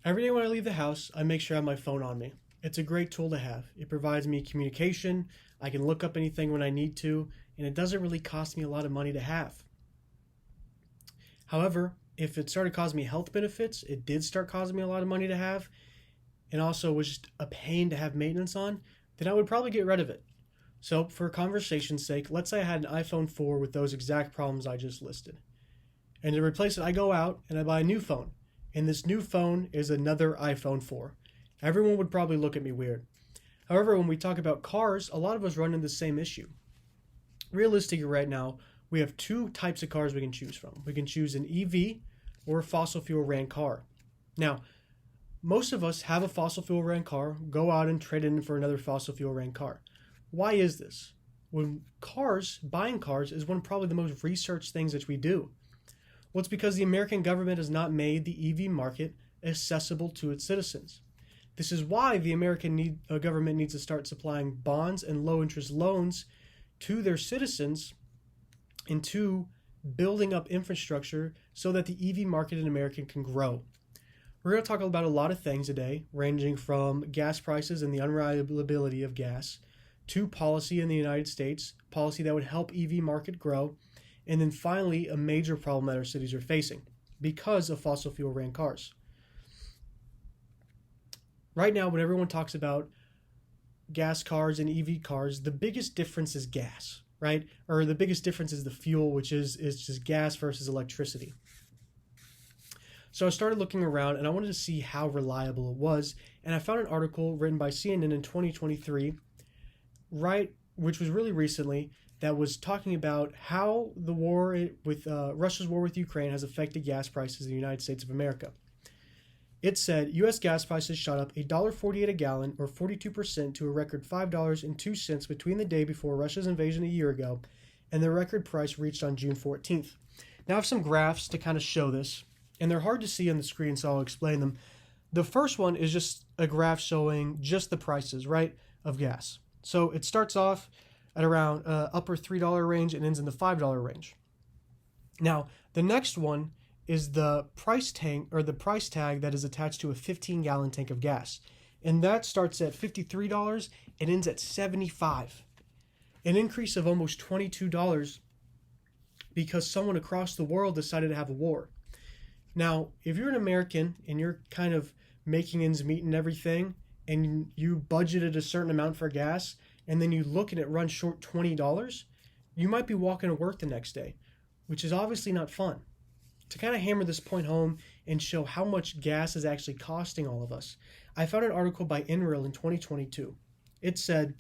Every day when I leave the house, I make sure I have my phone on me. It's a great tool to have. It provides me communication. I can look up anything when I need to, and it doesn't really cost me a lot of money to have. However, if it started causing me health benefits, it did start causing me a lot of money to have, and also was just a pain to have maintenance on, then I would probably get rid of it. So, for conversation's sake, let's say I had an iPhone 4 with those exact problems I just listed. And to replace it, I go out and I buy a new phone. And this new phone is another iPhone 4. Everyone would probably look at me weird. However, when we talk about cars, a lot of us run into the same issue. Realistically, right now, we have two types of cars we can choose from. We can choose an EV or a fossil fuel ran car. Now, most of us have a fossil fuel ran car, go out and trade in for another fossil fuel ran car. Why is this? Buying cars is one of probably the most researched things that we do. Well, it's because the American government has not made the EV market accessible to its citizens. This is why the American government needs to start supplying bonds and low interest loans to their citizens into building up infrastructure so that the EV market in America can grow. We're going to talk about a lot of things today, ranging from gas prices and the unreliability of gas to policy in the United States, policy that would help EV market grow, and then finally a major problem that our cities are facing because of fossil fuel ran cars. Right now, when everyone talks about gas cars and EV cars, the biggest difference is gas, right? Or the biggest difference is the fuel, which is just gas versus electricity. So I started looking around and I wanted to see how reliable it was. And I found an article written by CNN in 2023, which was really recently, that was talking about how the war with Russia's war with Ukraine has affected gas prices in the United States of America. It said U.S. gas prices shot up $1.48 a gallon, or 42%, to a record $5.02 between the day before Russia's invasion a year ago and the record price reached on June 14th. Now I have some graphs to kind of show this, and they're hard to see on the screen, so I'll explain them. The first one is just a graph showing just the prices, right, of gas. So it starts off at around upper $3 range and ends in the $5 range. Now, the next one is the price tag that is attached to a 15-gallon tank of gas. And that starts at $53 and ends at $75. An increase of almost $22 because someone across the world decided to have a war. Now, if you're an American and you're kind of making ends meet and everything, and you budgeted a certain amount for gas, and then you look and it runs short $20, you might be walking to work the next day, which is obviously not fun. To kind of hammer this point home and show how much gas is actually costing all of us, I found an article by NREL in 2022. It said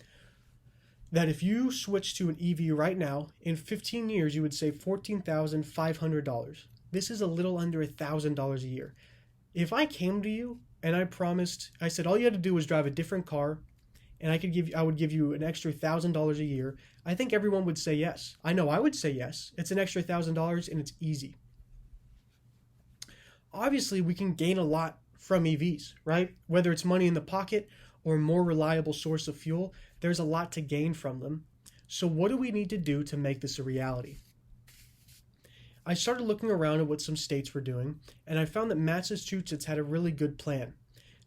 that if you switch to an EV right now, in 15 years you would save $14,500. This is a little under $1,000 a year. If I came to you and I said all you had to do was drive a different car, and I would give you an extra $1,000 a year, I think everyone would say yes. I know I would say yes. It's an extra $1,000 and it's easy. Obviously, we can gain a lot from EVs, right? Whether it's money in the pocket or a more reliable source of fuel, there's a lot to gain from them. So what do we need to do to make this a reality? I started looking around at what some states were doing, and I found that Massachusetts had a really good plan.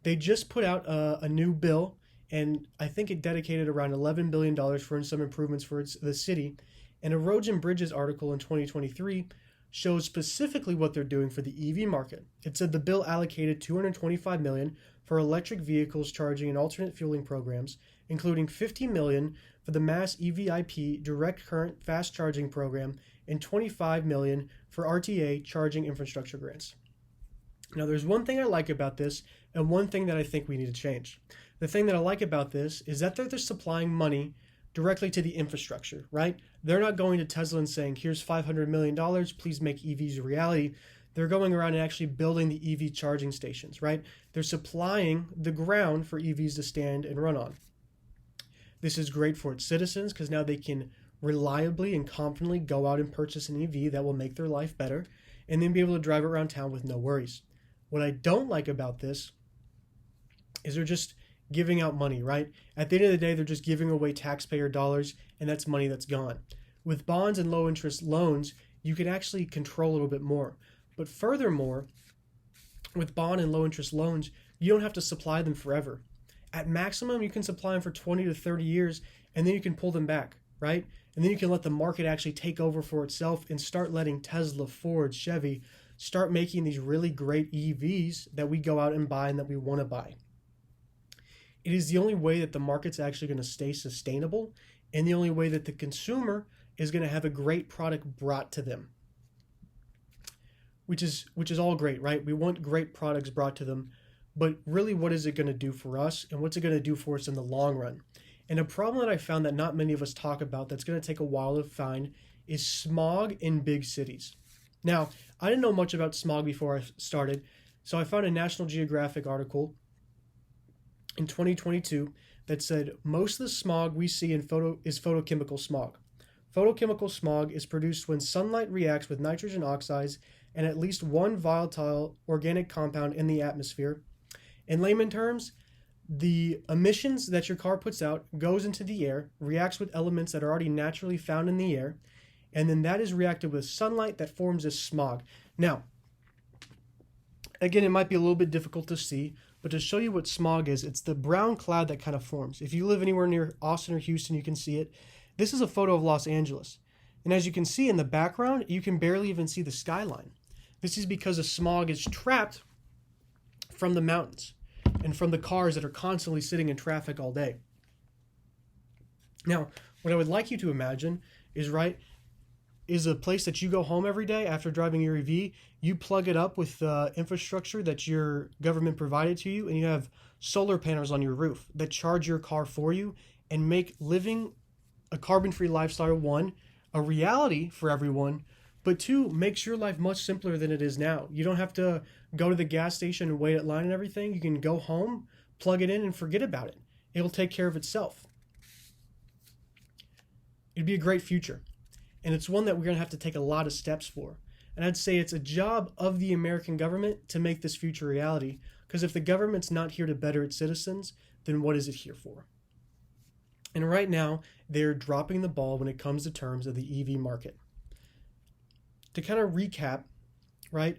They just put out a new bill, and I think it dedicated around $11 billion for some improvements for the city. And a Roads and Bridges article in 2023 shows specifically what they're doing for the EV market. It said the bill allocated $225 million for electric vehicles charging and alternate fueling programs, including $50 million for the Mass EVIP direct current fast charging program and $25 million for RTA charging infrastructure grants. Now, there's one thing I like about this and one thing that I think we need to change. The thing that I like about this is that they're supplying money directly to the infrastructure, right? They're not going to Tesla and saying, here's $500 million, please make EVs a reality. They're going around and actually building the EV charging stations, right? They're supplying the ground for EVs to stand and run on. This is great for its citizens because now they can reliably and confidently go out and purchase an EV that will make their life better and then be able to drive around town with no worries. What I don't like about this is they're just giving out money, right? At the end of the day, they're just giving away taxpayer dollars, and that's money that's gone. With bonds and low interest loans, you can actually control a little bit more. But furthermore, with bond and low interest loans, you don't have to supply them forever. At maximum, you can supply them for 20 to 30 years, and then you can pull them back, right? And then you can let the market actually take over for itself and start letting Tesla, Ford, Chevy start making these really great EVs that we go out and buy and that we want to buy. It is the only way that the market's actually going to stay sustainable, and the only way that the consumer is going to have a great product brought to them. Which is all great, right? We want great products brought to them, but really what is it going to do for us, and what's it going to do for us in the long run? And a problem that I found that not many of us talk about that's going to take a while to find is smog in big cities. Now, I didn't know much about smog before I started, so I found a National Geographic article in 2022 that said most of the smog we see is photochemical smog. Photochemical smog is produced when sunlight reacts with nitrogen oxides and at least one volatile organic compound in the atmosphere. In layman terms, the emissions that your car puts out goes into the air, reacts with elements that are already naturally found in the air, and then that is reacted with sunlight that forms as smog. Now, again, it might be a little bit difficult to see, but to show you what smog is, it's the brown cloud that kind of forms. If you live anywhere near Austin or Houston, you can see it. This is a photo of Los Angeles. And as you can see in the background, you can barely even see the skyline. This is because the smog is trapped from the mountains and from the cars that are constantly sitting in traffic all day. Now, what I would like you to imagine is a place that you go home every day after driving your EV, you plug it up with the infrastructure that your government provided to you, and you have solar panels on your roof that charge your car for you and make living a carbon-free lifestyle, one, a reality for everyone, but two, makes your life much simpler than it is now. You don't have to go to the gas station and wait at line and everything. You can go home, plug it in, and forget about it. It'll take care of itself. It'd be a great future. And it's one that we're going to have to take a lot of steps for. And I'd say it's a job of the American government to make this future reality. Because if the government's not here to better its citizens, then what is it here for? And right now, they're dropping the ball when it comes to terms of the EV market. To kind of recap, right?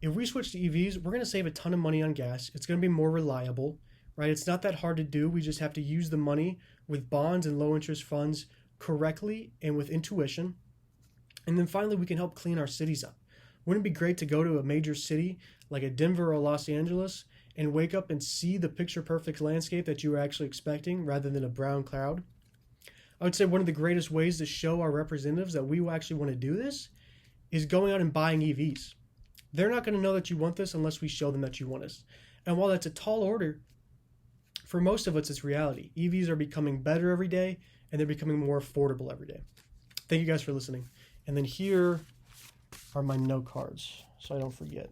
If we switch to EVs, we're going to save a ton of money on gas. It's going to be more reliable, right? It's not that hard to do. We just have to use the money with bonds and low interest funds correctly and with intuition. And then finally, we can help clean our cities up. Wouldn't it be great to go to a major city like a Denver or Los Angeles and wake up and see the picture-perfect landscape that you were actually expecting rather than a brown cloud? I would say one of the greatest ways to show our representatives that we actually want to do this is going out and buying EVs. They're not going to know that you want this unless we show them that you want us. And while that's a tall order, for most of us, it's reality. EVs are becoming better every day, and they're becoming more affordable every day. Thank you guys for listening. And then here are my note cards, so I don't forget.